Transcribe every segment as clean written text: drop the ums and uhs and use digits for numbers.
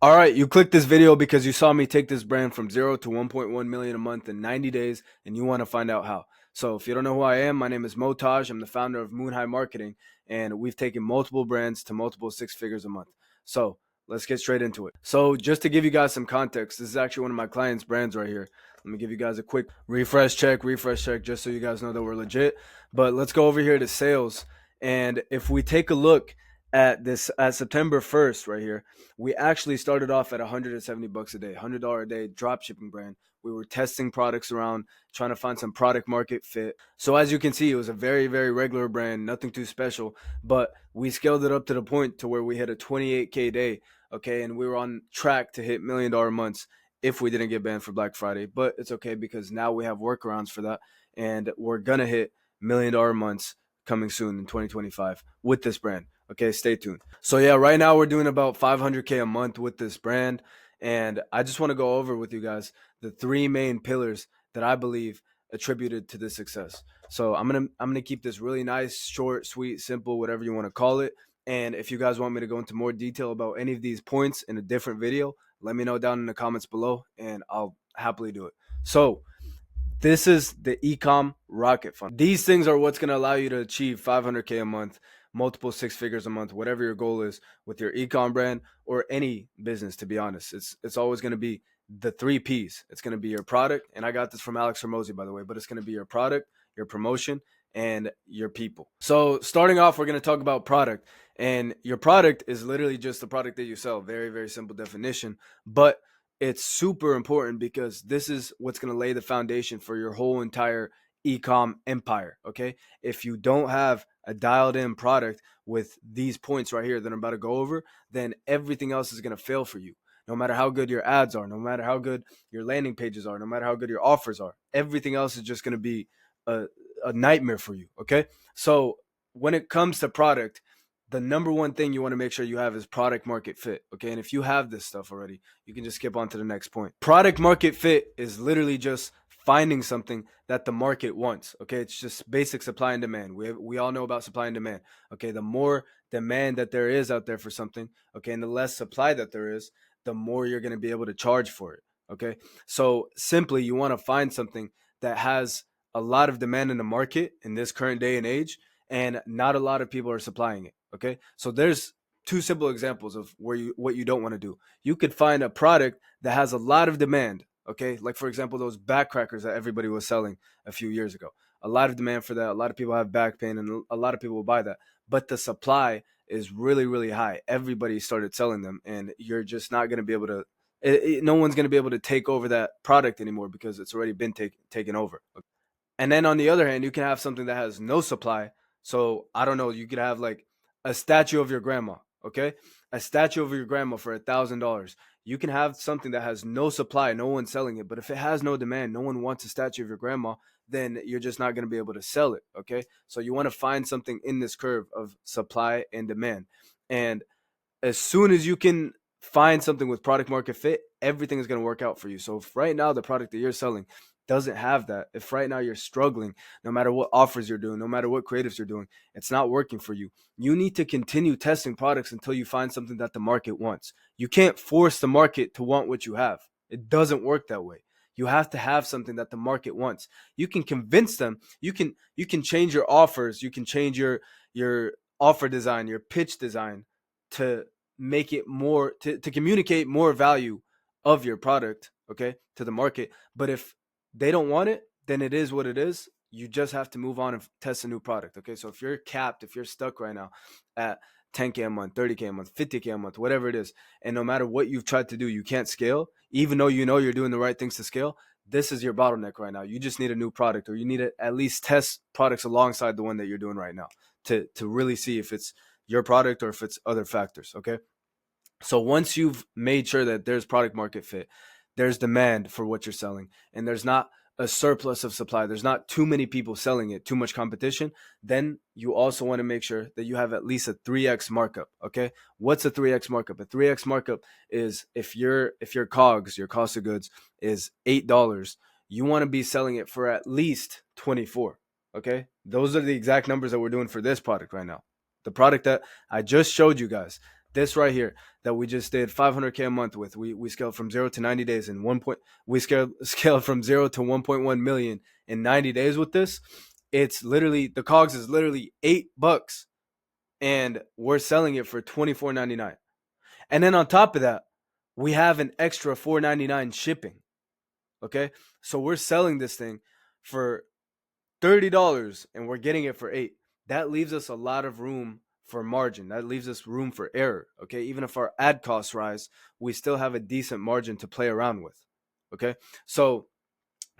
All right, you clicked this video because you saw me take this brand from 0 to 1.1 million a month in 90 days and you want to find out how. So if you don't know who I am, my name is Motaj. I'm the founder of Moon High Marketing, and we've taken multiple brands to multiple six figures a month. So let's get straight into it. So just to give you guys some context, this is actually one of my clients' brands right here. Let me give you guys a quick refresh check, just so you guys know that we're legit. But let's go over here to sales. And if we take a look at this at September 1st right here, we actually started off at $170 a day, $100 a day drop shipping brand. We were testing products around, trying to find some product market fit. So as you can see, it was a very, very regular brand, nothing too special, but we scaled it up to the point to where we hit a 28K day, okay? And we were on track to hit $1 million months if we didn't get banned for Black Friday, but it's okay because now we have workarounds for that, and we're gonna hit $1 million months coming soon in 2025 with this brand. Okay, stay tuned. So yeah, right now we're doing about 500K a month with this brand, and I just want to go over with you guys the three main pillars that I believe attributed to this success. So I'm gonna keep this really nice, short, sweet, simple, whatever you want to call it. And if you guys want me to go into more detail about any of these points in a different video, let me know down in the comments below, and I'll happily do it. So this is the ecom rocket fund. These things are what's going to allow you to achieve 500K a month, multiple six figures a month, whatever your goal is with your ecom brand or any business. To be honest, it's always going to be the three P's. It's going to be your product, and I got this from Alex Hormozy, by the way, but it's going to be your product, your promotion, and your people. So starting off, we're going to talk about product, and your product is literally just the product that you sell. Very, very simple definition, but it's super important because this is what's going to lay the foundation for your whole entire ecom empire. Okay, if you don't have a dialed in product with these points right here that I'm about to go over, then everything else is going to fail for you. No matter how good your ads are, no matter how good your landing pages are, no matter how good your offers are, everything else is just going to be a, a nightmare for you. Okay, so when it comes to product, the number one thing you want to make sure you have is product market fit. Okay, and if you have this stuff already, you can just skip on to the next point. Product market fit is literally just finding something that the market wants. Okay, it's just basic supply and demand. We all know about supply and demand. Okay, the more demand that there is out there for something, okay, and the less supply that there is, the more you're going to be able to charge for it. Okay, so simply you want to find something that has a lot of demand in the market in this current day and age, and not a lot of people are supplying it. Okay, so there's two simple examples of what you don't want to do. You could find a product that has a lot of demand. Okay, like for example, those back crackers that everybody was selling a few years ago. A lot of demand for that. A lot of people have back pain, and a lot of people will buy that. But the supply is really, really high. Everybody started selling them, and you're just not going to be able to. No one's going to be able to take over that product anymore because it's already been taken over. And then on the other hand, you can have something that has no supply. So I don't know, you could have like a statue of your grandma, okay? A statue of your grandma for $1,000. You can have something that has no supply, no one's selling it. But if it has no demand, no one wants a statue of your grandma, then you're just not going to be able to sell it, okay? So you want to find something in this curve of supply and demand. And as soon as you can find something with product market fit, everything is going to work out for you. So if right now the product that you're selling doesn't have that, if right now you're struggling, no matter what offers you're doing, no matter what creatives you're doing, it's not working for you, you need to continue testing products until you find something that the market wants. You can't force the market to want what you have. It doesn't work that way. You have to have something that the market wants. You can convince them. You can change your offers. You can change your offer design, your pitch design, to make it more to communicate more value of your product, okay, to the market. But if they don't want it, then it is what it is. You just have to move on and test a new product. Okay, so if you're capped, if you're stuck right now at 10K a month, 30K a month, 50K a month, whatever it is, and no matter what you've tried to do, you can't scale, even though you know you're doing the right things to scale, this is your bottleneck right now. You just need a new product, or you need to at least test products alongside the one that you're doing right now to really see if it's your product or if it's other factors. Okay, so once you've made sure that there's product market fit, there's demand for what you're selling, and there's not a surplus of supply, there's not too many people selling it, too much competition, then you also want to make sure that you have at least a 3x markup. Okay, what's a 3x markup? A 3x markup is if your COGS, your cost of goods, is $8, you want to be selling it for at least 24. Okay, those are the exact numbers that we're doing for this product right now. The product that I just showed you guys, This right here that we just did 500K a month with, we scaled from 0 to 90 days in we scaled from 0 to 1.1 million in 90 days with this. It's literally, the cogs is literally $8 and we're selling it for $24.99. And then on top of that, we have an extra $4.99 shipping. Okay, so we're selling this thing for $30 and we're getting it for $8. That leaves us a lot of room for margin. That leaves us room for error. Okay, even if our ad costs rise, we still have a decent margin to play around with. Okay, so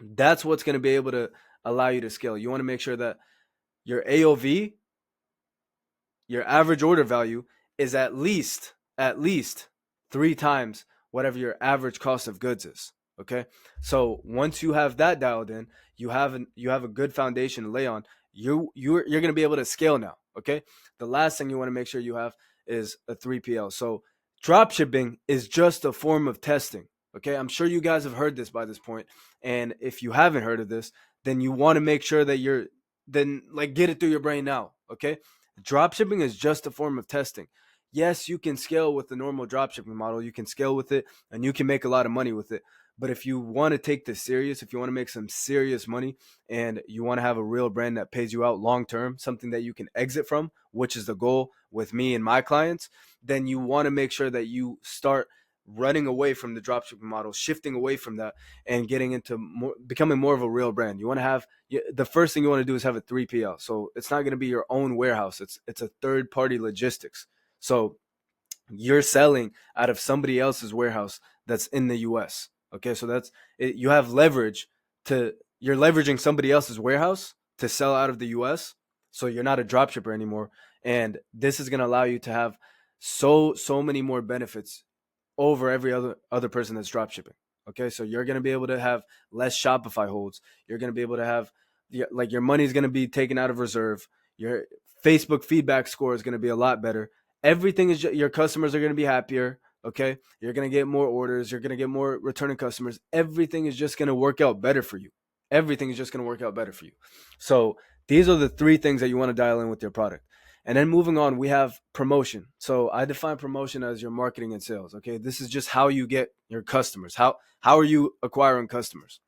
that's what's going to be able to allow you to scale. You want to make sure that your AOV, your average order value, is at least 3 times whatever your average cost of goods is. Okay, so once you have that dialed in, you have a good foundation to lay on. You're going to be able to scale now. Okay, the last thing you want to make sure you have is a 3PL. So drop shipping is just a form of testing. Okay, I'm sure you guys have heard this by this point, and if you haven't heard of this, then you want to make sure that get it through your brain now. Okay, drop shipping is just a form of testing. Yes, you can scale with the normal dropshipping model. You can scale with it and you can make a lot of money with it. But if you want to take this serious, if you want to make some serious money and you want to have a real brand that pays you out long term, something that you can exit from, which is the goal with me and my clients, then you want to make sure that you start running away from the dropshipping model, shifting away from that and getting into becoming more of a real brand. You want to have, the first thing you want to do is have a 3PL. So it's not going to be your own warehouse. It's a third party logistics. So you're selling out of somebody else's warehouse that's in the US. Okay, so that's it. You have leverage you're leveraging somebody else's warehouse to sell out of the US. So you're not a dropshipper anymore. And this is going to allow you to have so many more benefits over every other person that's dropshipping. Okay, so you're going to be able to have less Shopify holds. You're going to be able to have your money's going to be taken out of reserve. Your Facebook feedback score is going to be a lot better. Everything is your customers are going to be happier. Okay, you're going to get more orders. You're going to get more returning customers. Everything is just going to work out better for you. Everything is just going to work out better for you. So these are the 3 things that you want to dial in with your product. And then moving on, we have promotion. So I define promotion as your marketing and sales. Okay, this is just how you get your customers. How are you acquiring customers?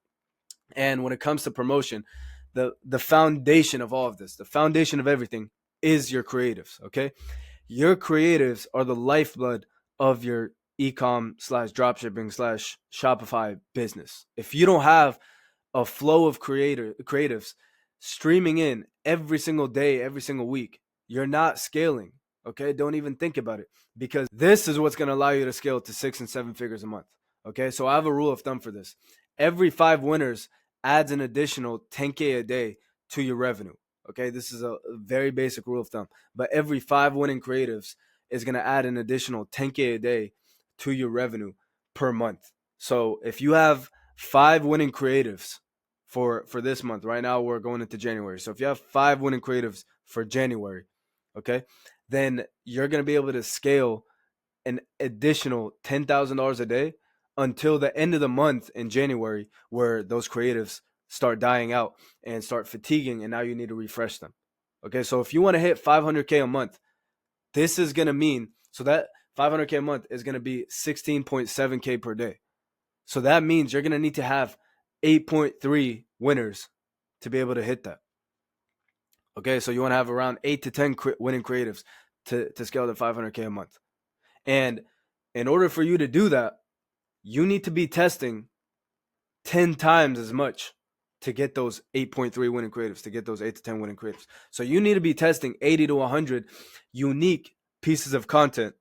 And when it comes to promotion, the foundation of all of this, the foundation of everything is your creatives. Okay, your creatives are the lifeblood of your ecom / dropshipping / Shopify business. If you don't have a flow of creatives streaming in every single day, every single week, you're not scaling. Okay, don't even think about it, because this is what's going to allow you to scale to 6 and 7 figures a month. Okay, so I have a rule of thumb for this. Every 5 winners adds an additional 10K a day to your revenue. Okay, this is a very basic rule of thumb, but every 5 winning creatives is going to add an additional 10K a day to your revenue per month. So if you have 5 winning creatives for this month, right now we're going into January. So if you have 5 winning creatives for January, okay, then you're going to be able to scale an additional $10,000 a day until the end of the month in January, where those creatives start dying out and start fatiguing, and now you need to refresh them. Okay, so if you want to hit 500K a month, this is going to mean, so that 500K a month is going to be 16.7K per day. So that means you're going to need to have 8.3 winners to be able to hit that. Okay, so you want to have around 8 to 10 winning creatives to scale to 500K a month. And in order for you to do that, you need to be testing 10 times as much to get those 8.3 winning creatives, to get those 8 to 10 winning creatives. So you need to be testing 80 to 100 unique pieces of content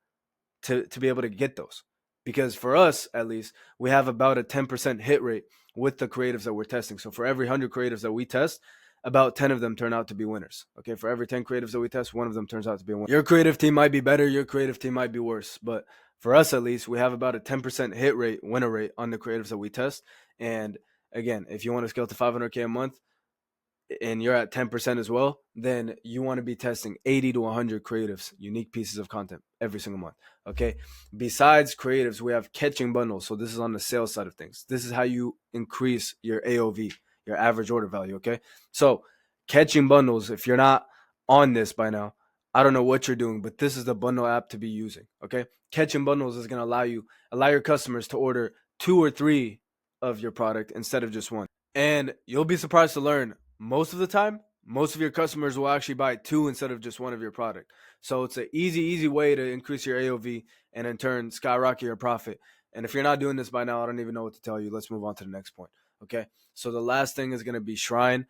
to be able to get those. Because for us, at least, we have about a 10% hit rate with the creatives that we're testing. So for every 100 creatives that we test, about 10 of them turn out to be winners. Okay, for every 10 creatives that we test, 1 of them turns out to be a winner. Your creative team might be better, your creative team might be worse, but for us at least, we have about a 10% hit rate, winner rate on the creatives that we test. And again, if you want to scale to 500K a month and you're at 10% as well, then you want to be testing 80 to 100 creatives, unique pieces of content every single month. Okay, besides creatives, we have catching bundles. So this is on the sales side of things. This is how you increase your AOV, your average order value. Okay, so catching bundles, if you're not on this by now, I don't know what you're doing, but this is the bundle app to be using. Okay. Catching bundles is going to allow your customers to order 2 or 3 of your product instead of just one. And you'll be surprised to learn most of the time, most of your customers will actually buy 2 instead of just one of your product. So it's an easy way to increase your AOV and in turn skyrocket your profit. And if you're not doing this by now, I don't even know what to tell you. Let's move on to the next point. Okay. So the last thing is going to be Shrine.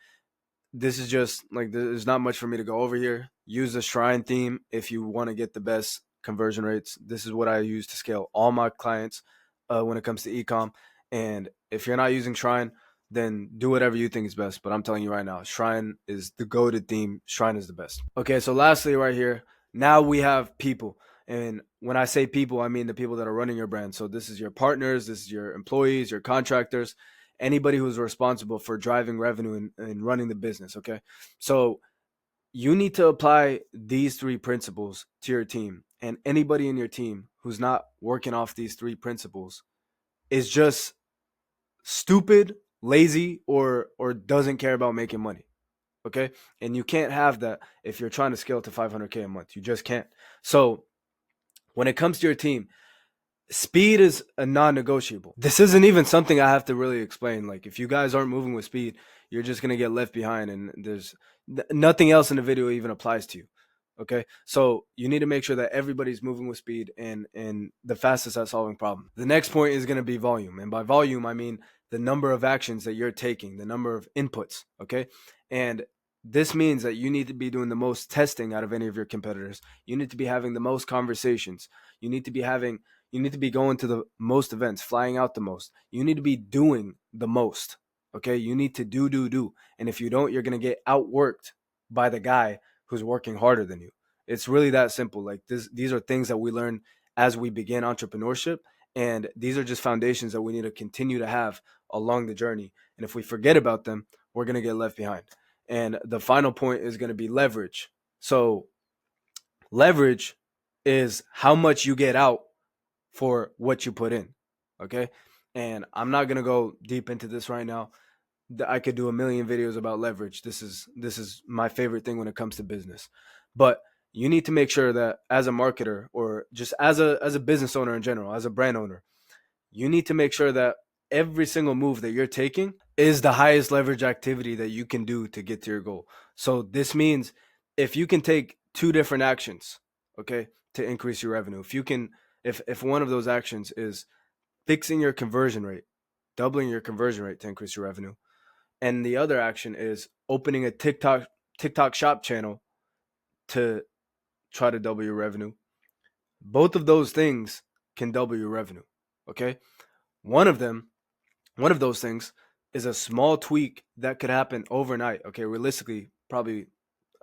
This is just like, there's not much for me to go over here. Use the Shrine theme if you want to get the best conversion rates. This is what I use to scale all my clients when it comes to ecom. And if you're not using Shrine, then do whatever you think is best. But I'm telling you right now, Shrine is the go-to theme. Shrine is the best. Okay, so lastly, right here, now we have people. And when I say people, I mean the people that are running your brand. So this is your partners, this is your employees, your contractors, anybody who's responsible for driving revenue and running the business. Okay, so you need to apply these 3 principles to your team. And anybody in your team who's not working off these 3 principles is just stupid, lazy, or doesn't care about making money. Okay, and you can't have that if you're trying to scale to 500K a month. You just can't. So when it comes to your team, speed is a non-negotiable. This isn't even something I have to really explain. Like, if you guys aren't moving with speed, you're just going to get left behind, and there's nothing else in the video even applies to you. Okay, so you need to make sure that everybody's moving with speed and the fastest at solving problems. The next point is going to be volume, and by volume I mean the number of actions that you're taking, the number of inputs. Okay, and this means that you need to be doing the most testing out of any of your competitors. You need to be having the most conversations. You need to be going to the most events, flying out the most. You need to be doing the most. Okay, you need to do, and if you don't, you're going to get outworked by the guy who's working harder than you. It's really that simple. Like, these are things that we learn as we begin entrepreneurship, and these are just foundations that we need to continue to have along the journey. And if we forget about them, we're going to get left behind. And the final point is going to be leverage. So leverage is how much you get out for what you put in. Okay, and I'm not going to go deep into this right now. I could do a million videos about leverage. This is my favorite thing when it comes to business. But you need to make sure that as a marketer, or just as a business owner in general, as a brand owner, you need to make sure that every single move that you're taking is the highest leverage activity that you can do to get to your goal. So this means if you can take 2 different actions, okay, to increase your revenue, if one of those actions is fixing your conversion rate, doubling your conversion rate to increase your revenue, and the other action is opening a TikTok shop channel to try to double your revenue, both of those things can double your revenue. Okay, one of those things is a small tweak that could happen overnight. Okay, realistically, probably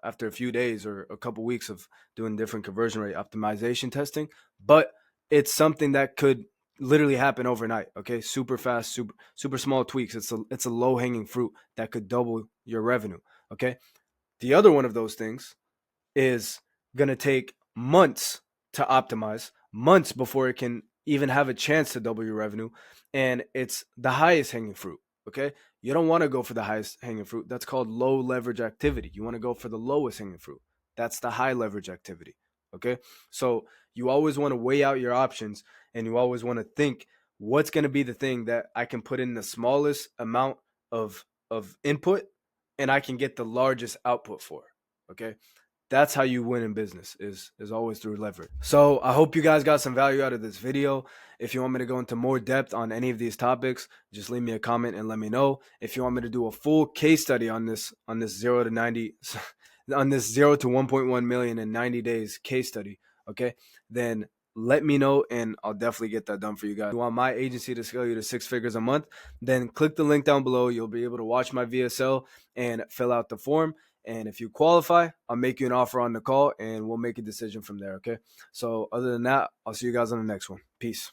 after a few days or a couple weeks of doing different conversion rate optimization testing, but it's something that could literally happen overnight. Okay, super fast, super small tweaks. It's a low hanging fruit that could double your revenue. Okay, the other one of those things is gonna take months to optimize, months before it can even have a chance to double your revenue, and it's the highest hanging fruit. Okay, you don't want to go for the highest hanging fruit. That's called low leverage activity. You want to go for the lowest hanging fruit. That's the high leverage activity. Okay, so you always want to weigh out your options, and you always want to think, what's going to be the thing that I can put in the smallest amount of input and I can get the largest output for. Okay, that's how you win in business, is always through leverage. So I hope you guys got some value out of this video. If you want me to go into more depth on any of these topics, just leave me a comment and let me know. If you want me to do a full case study on this 0 to 90 on this 0 to 1.1 million in 90 days case study, okay, then let me know and I'll definitely get that done for you guys. If you want my agency to scale you to 6 figures a month, then click the link down below. You'll be able to watch my VSL and fill out the form. And if you qualify, I'll make you an offer on the call and we'll make a decision from there. Okay. So other than that, I'll see you guys on the next one. Peace.